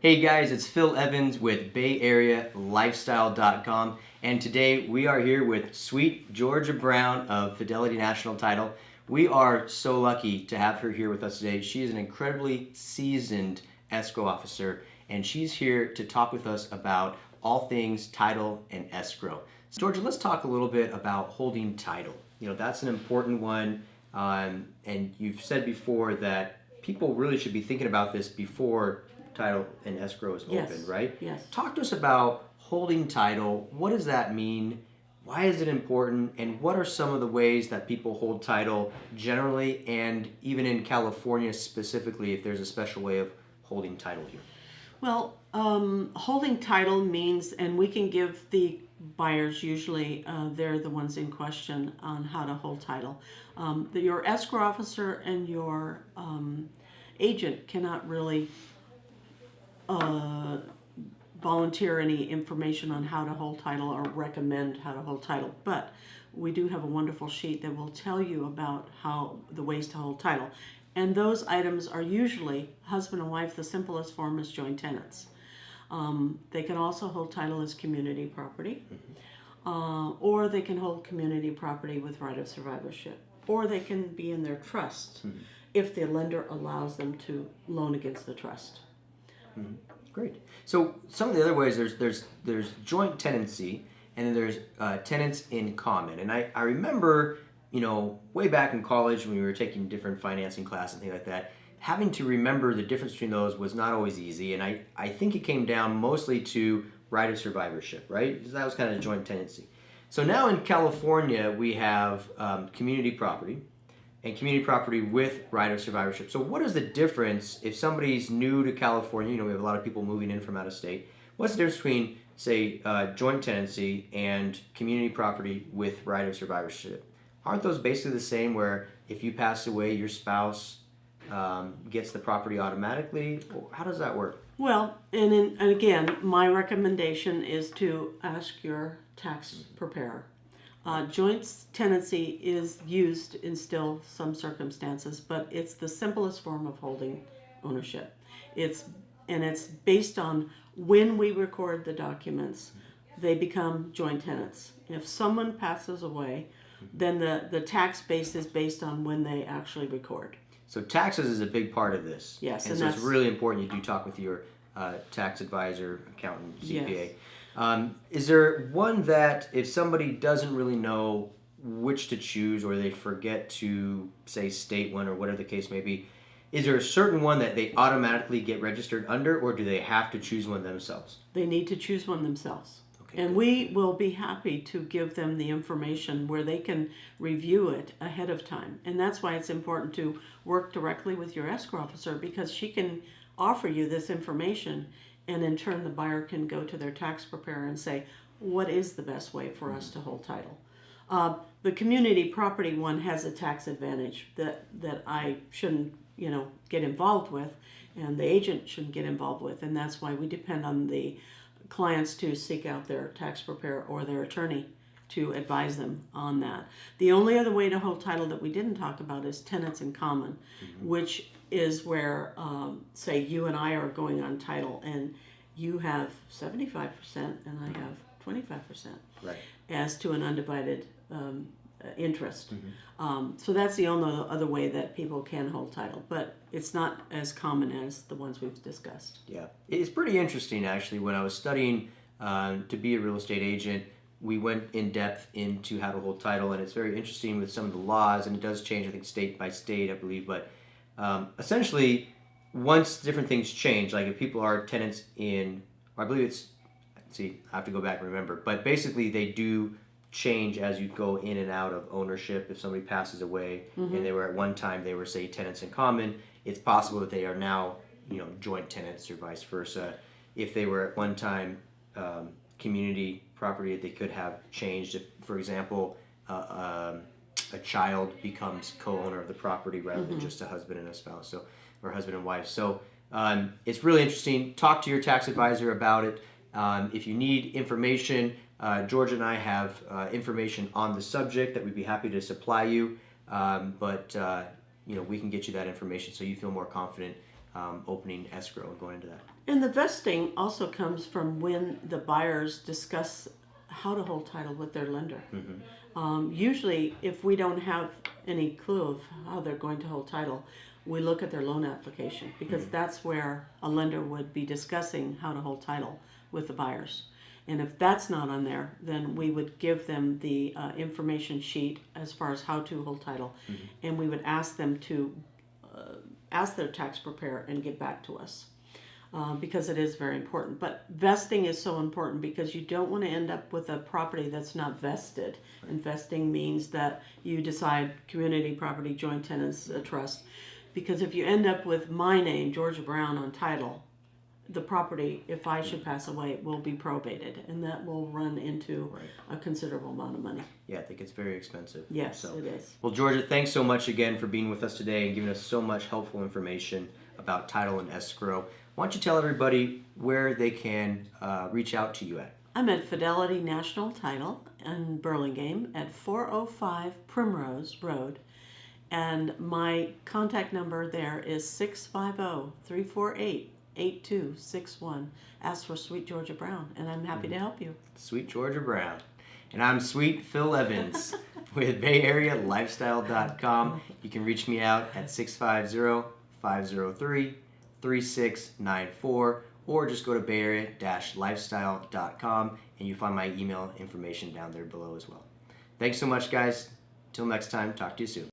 Hey guys, it's Phil Evans with BayAreaLifestyle.com, and today we are here with sweet Georgia Brown of Fidelity National Title. We are so lucky to have her here with us today. She is an incredibly seasoned escrow officer, and she's here to talk with us about all things title and escrow. So Georgia, let's talk a little bit about holding title. You know, that's an important one, and you've said before that people really should be thinking about this before title and escrow is open, right? Yes. Talk to us about holding title. What does that mean? Why is it important? And what are some of the ways that people hold title generally, and even in California specifically, if there's a special way of holding title here? Well, holding title means, and we can give the buyers, usually they're the ones in question on how to hold title. Your escrow officer and your agent cannot really volunteer any information on how to hold title or recommend how to hold title, but we do have a wonderful sheet that will tell you about how the ways to hold title, and those items are usually husband and wife. The simplest form is joint tenants. They can also hold title as community property, or they can hold community property with right of survivorship, or they can be in their trust if the lender allows them to loan against the trust. Mm-hmm. Great. So some of the other ways, there's joint tenancy, and then there's tenants in common. And I remember, you know, way back in college when we were taking different financing classes and things like that, having to remember the difference between those was not always easy. And I think it came down mostly to right of survivorship, right? Because that was kind of joint tenancy. So now in California, we have community property and community property with right of survivorship. So what is the difference if somebody's new to California? You know, we have a lot of people moving in from out of state. What's the difference between, say, joint tenancy and community property with right of survivorship? Aren't those basically the same, where if you pass away, your spouse gets the property automatically? How does that work? Well, and again, my recommendation is to ask your tax preparer. Joint tenancy is used in still some circumstances, but it's the simplest form of holding ownership. It's based on when we record the documents, they become joint tenants. If someone passes away, then the tax base is based on when they actually record. So taxes is a big part of this. Yes, and so it's really important you do talk with your tax advisor, accountant, CPA. Yes. Is there one that if somebody doesn't really know which to choose, or they forget to, say, state one, or whatever the case may be, is there a certain one that they automatically get registered under, or do they have to choose one themselves? They need to choose one themselves. Okay, and good. We will be happy to give them the information where they can review it ahead of time. And that's why it's important to work directly with your escrow officer, because she can offer you this information, and in turn the buyer can go to their tax preparer and say, what is the best way for us to hold title? The community property one has a tax advantage that I shouldn't, get involved with, and the agent shouldn't get involved with, and that's why we depend on the clients to seek out their tax preparer or their attorney to advise them on that. The only other way to hold title that we didn't talk about is tenants in common, which is where, say, you and I are going on title, and you have 75% and I have 25%, right, as to an undivided interest. So that's the only other way that people can hold title, but it's not as common as the ones we've discussed. Yeah, it's pretty interesting, actually. When I was studying to be a real estate agent, we went in depth into how to hold title, and it's very interesting with some of the laws, and it does change, I think, state by state, I believe, but essentially, once different things change, like if people are tenants in, or I believe it's, I have to go back and remember, but basically they do change as you go in and out of ownership. If somebody passes away and they were at one time, they were, say, tenants in common, it's possible that they are now, joint tenants, or vice versa. If they were at one time community property, they could have changed. If, for example, a child becomes co-owner of the property rather than just a husband and a spouse, or husband and wife. So it's really interesting. Talk to your tax advisor about it. If you need information, George and I have information on the subject that we'd be happy to supply you. But we can get you that information so you feel more confident opening escrow and going into that. And the vesting also comes from when the buyers discuss how to hold title with their lender. Usually, if we don't have any clue of how they're going to hold title, we look at their loan application, because that's where a lender would be discussing how to hold title with the buyers. And if that's not on there, then we would give them the information sheet as far as how to hold title, and we would ask them to ask their tax preparer and get back to us. Because it is very important. But vesting is so important because you don't want to end up with a property that's not vested. And vesting means that you decide community property, joint tenants, a trust. Because if you end up with my name, Georgia Brown, on title, the property, if I should pass away, will be probated. And that will run into a considerable amount of money. Yeah, I think it's very expensive. Yes, it is. Well, Georgia, thanks so much again for being with us today and giving us so much helpful information about title and escrow. Why don't you tell everybody where they can reach out to you at? I'm at Fidelity National Title in Burlingame at 405 Primrose Road. And my contact number there is 650-348-8261. Ask for Sweet Georgia Brown, and I'm happy to help you. Sweet Georgia Brown. And I'm Sweet Phil Evans with BayAreaLifestyle.com. You can reach me out at 650-503-3694, or just go to BayArea-Lifestyle.com and you find my email information down there below as well. Thanks so much, guys. Till next time, talk to you soon.